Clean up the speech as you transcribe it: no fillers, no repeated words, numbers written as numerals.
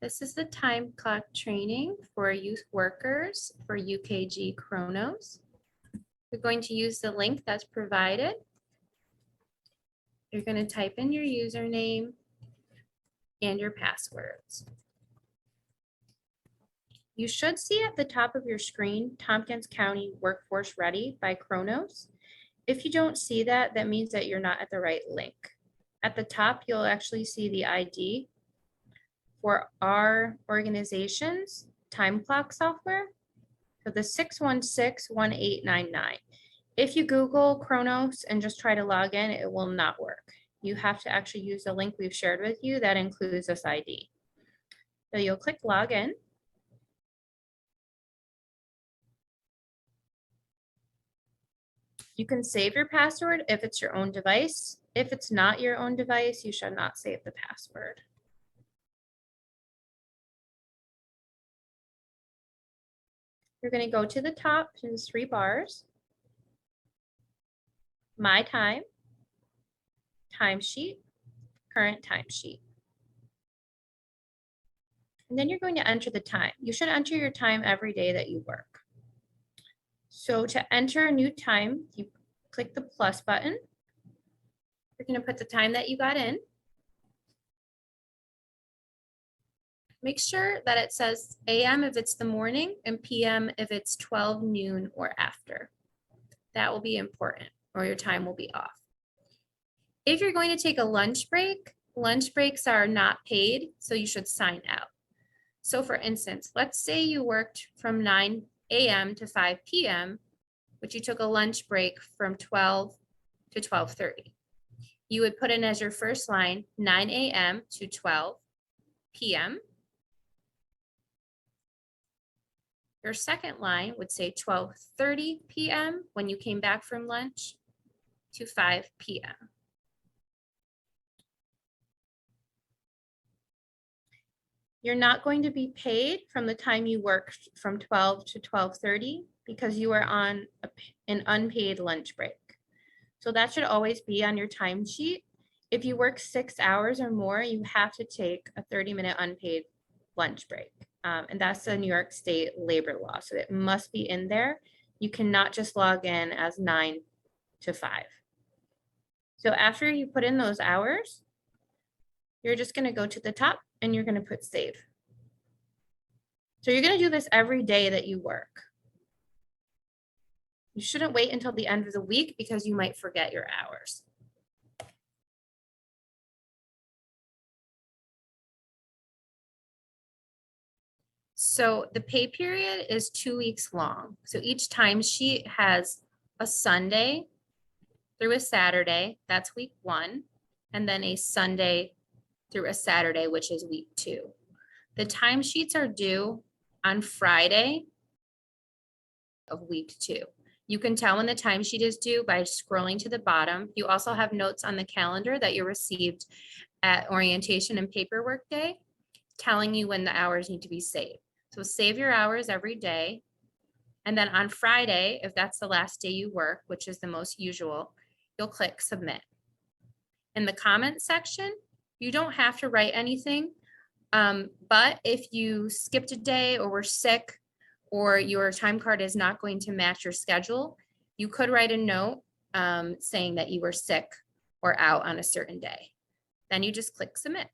This is the time clock training for youth workers for UKG Kronos. We're going to use the link that's provided. You're going to type in your username and your passwords. You should see at the top of your screen, Tompkins County Workforce Ready by Kronos. If you don't see that, that means that you're not at the right link. At the top, you'll actually see the ID for our organization's time clock software, so the 616-1899. If you Google Kronos and just try to log in, it will not work. You have to actually use the link we've shared with you that includes this ID. So you'll click login. You can save your password if it's your own device. If it's not your own device, you should not save the password. You're going to go to the top to the 3 bars. My time, timesheet, current timesheet. And then you're going to enter the time. You should enter your time every day that you work. So to enter a new time, you click the plus button. You're going to put the time that you got in. Make sure that it says AM if it's the morning and PM if it's 12 noon or after. That will be important, or your time will be off. If you're going to take a lunch breaks are not paid, so you should sign out. So for instance, let's say you worked from 9 AM to 5 PM, but you took a lunch break from 12 to 12:30. You would put in as your first line 9 AM to 12 PM. Your second line would say 12:30 PM when you came back from lunch to 5 PM. You're not going to be paid from the time you worked from 12 to 12:30 because you are on an unpaid lunch break. So that should always be on your timesheet. If you work 6 hours or more, you have to take a 30-minute unpaid lunch break. And that's the New York State labor law. So it must be in there. You cannot just log in as 9 to 5. So after you put in those hours, you're just going to go to the top and you're going to put save. So you're going to do this every day that you work. You shouldn't wait until the end of the week because you might forget your hours. So the pay period is 2 weeks long. So each timesheet has a Sunday through a Saturday, that's week 1, and then a Sunday through a Saturday, which is week 2. The timesheets are due on Friday of week 2. You can tell when the timesheet is due by scrolling to the bottom. You also have notes on the calendar that you received at orientation and paperwork day, telling you when the hours need to be saved. So save your hours every day. And then on Friday, if that's the last day you work, which is the most usual, you'll click submit. In the comments section, you don't have to write anything, but if you skipped a day or were sick or your time card is not going to match your schedule, you could write a note saying that you were sick or out on a certain day. Then you just click submit.